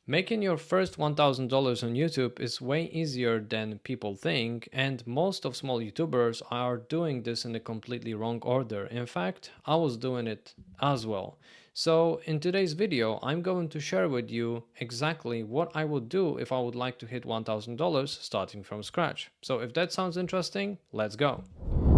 Making your first $1,000 on YouTube is way easier than people think, and most of small YouTubers are doing this in a completely wrong order. In fact, I was doing it as well. So in today's video, I'm going to share with you exactly what I would do if I would like to hit $1,000 starting from scratch. So if that sounds interesting, let's go.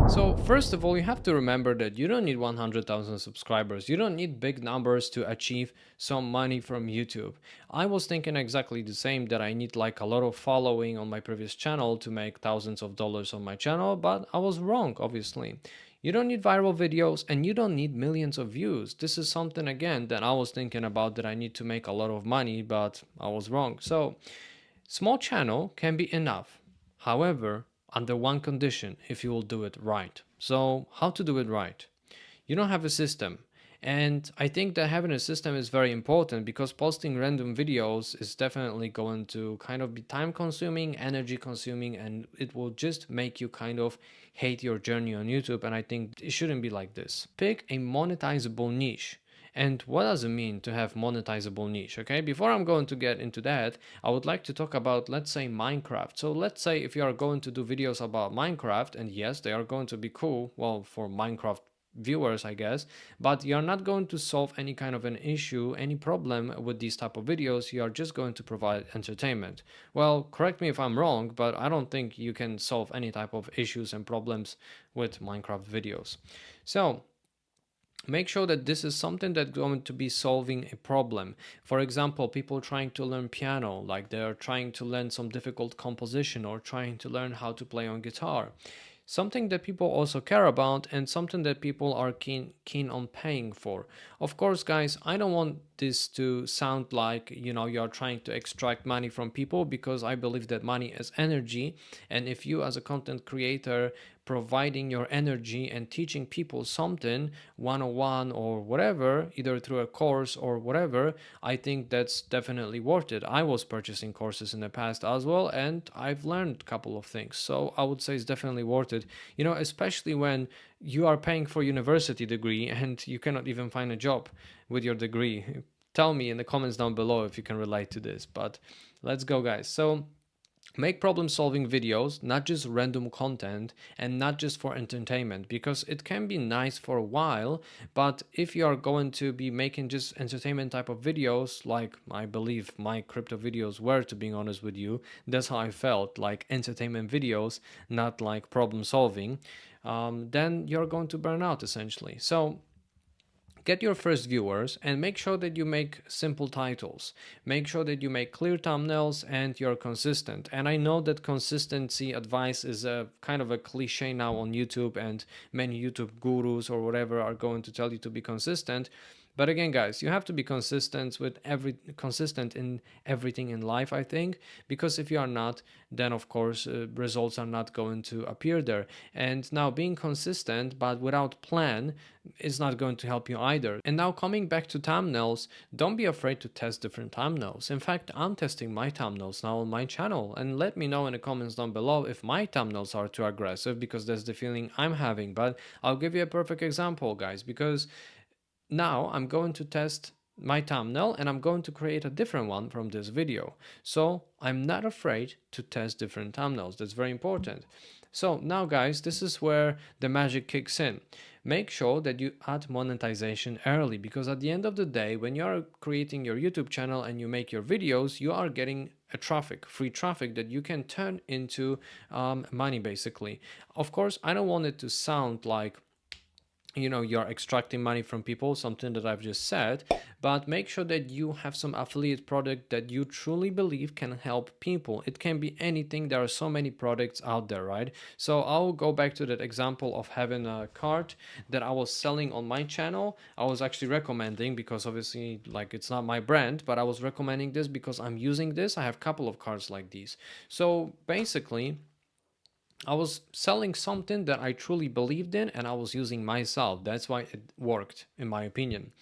So first of all, you have to remember that you don't need 100,000 subscribers. You don't need big numbers to achieve some money from YouTube. I was thinking exactly the same, that I need like a lot of following on my previous channel to make thousands of dollars on my channel, but I was wrong, obviously. You don't need viral videos and you don't need millions of views. This is something again that I was thinking about, that I need to make a lot of money, but I was wrong. So small channel can be enough. However, under one condition, if you will do it right. So how to do it right? You don't have a system. And I think that having a system is very important, because posting random videos is definitely going to kind of be time consuming, energy consuming, and it will just make you kind of hate your journey on YouTube. And I think it shouldn't be like this. Pick a monetizable niche. And what does it mean to have monetizable niche? Okay, before I'm going to get into that, I would like to talk about, let's say, Minecraft. So let's say if you are going to do videos about Minecraft, and yes, they are going to be cool, well, for Minecraft viewers, I guess, but you're not going to solve any kind of an issue, any problem with these type of videos. You are just going to provide entertainment. Well, correct me if I'm wrong, but I don't think you can solve any type of issues and problems with Minecraft videos. So make sure that this is something that's going to be solving a problem. For example, people trying to learn piano, like they're trying to learn some difficult composition or trying to learn how to play on guitar. Something that people also care about, and something that people are keen on paying for. Of course, guys, I don't want this to sound like, you're trying to extract money from people, because I believe that money is energy. And if you as a content creator providing your energy and teaching people something one-on-one or whatever, either through a course or whatever, I think that's definitely worth it. I was purchasing courses in the past as well, and I've learned a couple of things. So I would say it's definitely worth it, especially when you are paying for university degree and you cannot even find a job with your degree. Tell me in the comments down below if you can relate to this. But let's go, guys. So make problem solving videos, not just random content and not just for entertainment, because it can be nice for a while, but if you are going to be making just entertainment type of videos, like I believe my crypto videos were, to being honest with you, that's how I felt, like entertainment videos, not like problem solving, then you're going to burn out essentially. So get your first viewers and make sure that you make simple titles. Make sure that you make clear thumbnails and you're consistent. And I know that consistency advice is a kind of a cliche now on YouTube, and many YouTube gurus or whatever are going to tell you to be consistent. But again, guys, you have to be consistent in everything in life, I think, because if you are not, then of course results are not going to appear there. And now being consistent but without plan is not going to help you either. And now coming back to thumbnails, don't be afraid to test different thumbnails. In fact, I'm testing my thumbnails now on my channel, and let me know in the comments down below if my thumbnails are too aggressive, because that's the feeling I'm having. But I'll give you a perfect example, guys, because now I'm going to test my thumbnail and I'm going to create a different one from this video. So I'm not afraid to test different thumbnails. That's very important. So now, guys, this is where the magic kicks in. Make sure that you add monetization early, because at the end of the day, when you are creating your YouTube channel and you make your videos, you are getting free traffic that you can turn into money, basically. Of course, I don't want it to sound like you're extracting money from people, something that I've just said, but make sure that you have some affiliate product that you truly believe can help people. It can be anything. There are so many products out there, right? So I'll go back to that example of having a card that I was selling on my channel. I was actually recommending, because obviously, like, it's not my brand, but I was recommending this because I'm using this. I have a couple of cards like these. So basically, I was selling something that I truly believed in and I was using myself. That's why it worked, in my opinion.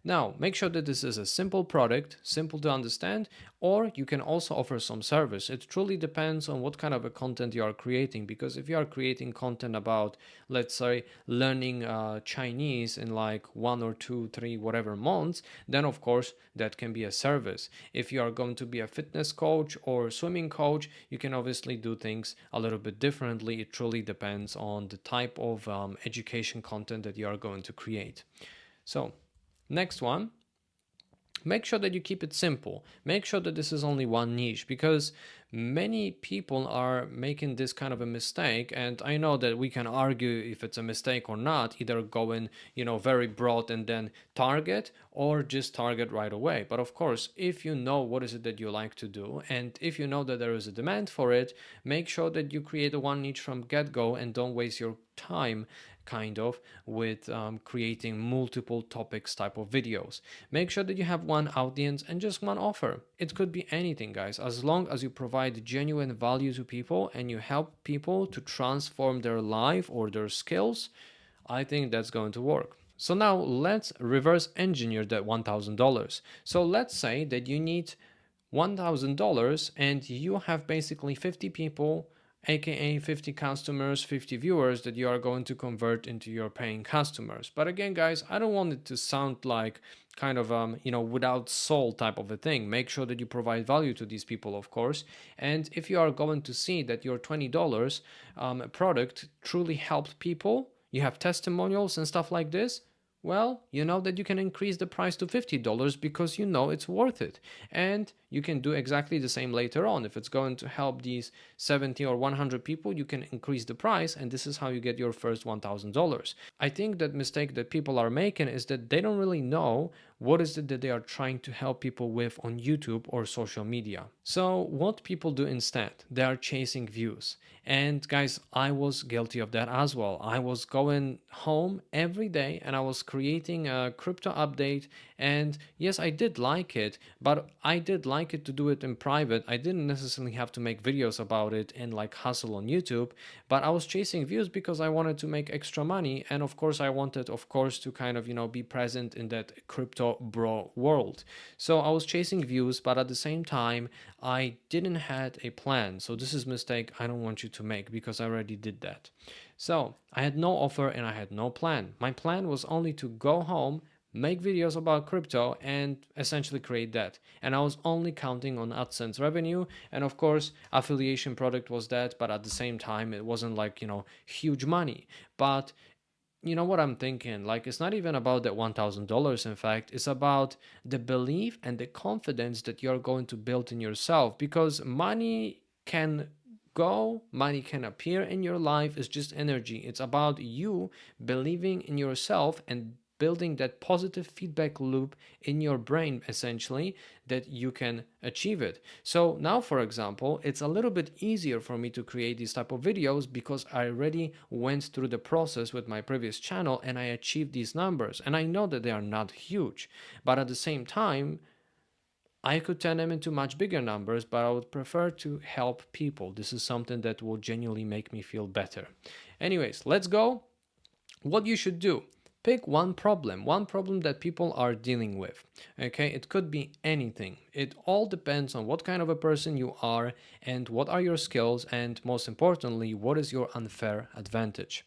Now, make sure that this is a simple product, simple to understand, or you can also offer some service. It truly depends on what kind of a content you are creating, because if you are creating content about, let's say, learning Chinese in like 1 or 2, 3, whatever months, then of course that can be a service. If you are going to be a fitness coach or swimming coach, you can obviously do things a little bit differently. It truly depends on the type of education content that you are going to create. So, next one, make sure that you keep it simple. Make sure that this is only one niche, because many people are making this kind of a mistake, and I know that we can argue if it's a mistake or not, either going, very broad and then target, or just target right away. But of course, if you know what is it that you like to do, and if you know that there is a demand for it, make sure that you create a one niche from get-go and don't waste your time kind of with creating multiple topics type of videos. Make sure that you have one audience and just one offer. It could be anything, guys, as long as you provide genuine value to people and you help people to transform their life or their skills. I think that's going to work. So now let's reverse engineer that $1,000. So let's say that you need $1,000 and you have basically 50 people, aka 50 customers, 50 viewers that you are going to convert into your paying customers. But again, guys, I don't want it to sound like kind of without soul type of a thing. Make sure that you provide value to these people, of course. And if you are going to see that your $20 product truly helped people, you have testimonials and stuff like this, well, you know that you can increase the price to $50 because you know it's worth it. And you can do exactly the same later on. If it's going to help these 70 or 100 people, you can increase the price, and this is how you get your first $1,000. I think that mistake that people are making is that they don't really know what is it that they are trying to help people with on YouTube or social media. So what people do instead, they are chasing views. And guys, I was guilty of that as well. I was going home every day and I was creating a crypto update. And yes, I did like it, but I did like it to do it in private. I didn't necessarily have to make videos about it and like hustle on YouTube, but I was chasing views because I wanted to make extra money. And of course, I wanted, of course, to kind of, be present in that crypto bro world. So I was chasing views, but at the same time, I didn't had a plan. So this is a mistake I don't want you to make, because I already did that. So I had no offer and I had no plan. My plan was only to go home, make videos about crypto, and essentially create that. And I was only counting on AdSense revenue. And of course, affiliation product was that, but at the same time, it wasn't like, huge money. But you know what I'm thinking? Like, it's not even about that $1,000. In fact, it's about the belief and the confidence that you're going to build in yourself, because money can go, money can appear in your life. It's just energy. It's about you believing in yourself and building that positive feedback loop in your brain, essentially, that you can achieve it. So now, for example, it's a little bit easier for me to create these type of videos because I already went through the process with my previous channel and I achieved these numbers. And I know that they are not huge, but at the same time, I could turn them into much bigger numbers, but I would prefer to help people. This is something that will genuinely make me feel better. Anyways, let's go. What you should do. Pick one problem that people are dealing with. Okay, it could be anything. It all depends on what kind of a person you are and what are your skills, and most importantly, what is your unfair advantage.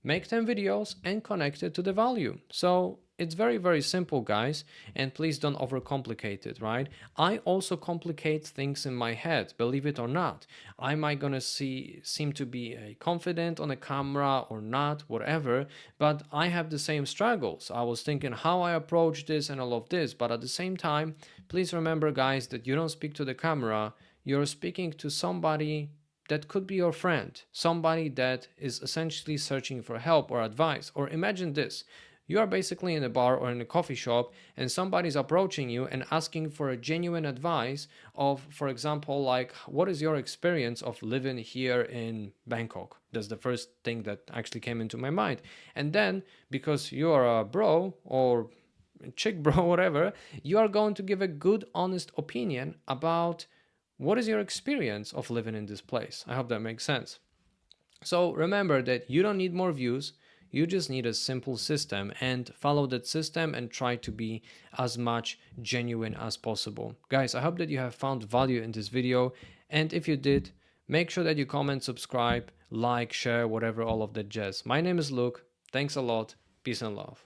Make 10 videos and connect it to the value. So it's very, very simple, guys, and please don't overcomplicate it, right? I also complicate things in my head, believe it or not. I might gonna seem to be confident on a camera or not, whatever, but I have the same struggles. I was thinking how I approach this and all of this, but at the same time, please remember, guys, that you don't speak to the camera, you're speaking to somebody that could be your friend, somebody that is essentially searching for help or advice. Or imagine this. You are basically in a bar or in a coffee shop and somebody's approaching you and asking for a genuine advice of, for example, like, what is your experience of living here in Bangkok? That's the first thing that actually came into my mind. And then, because you are a bro or chick bro, whatever, you are going to give a good, honest opinion about what is your experience of living in this place. I hope that makes sense. So remember that you don't need more views. You just need a simple system and follow that system and try to be as much genuine as possible. Guys, I hope that you have found value in this video, and if you did, make sure that you comment, subscribe, like, share, whatever, all of that jazz. My name is Luke. Thanks a lot. Peace and love.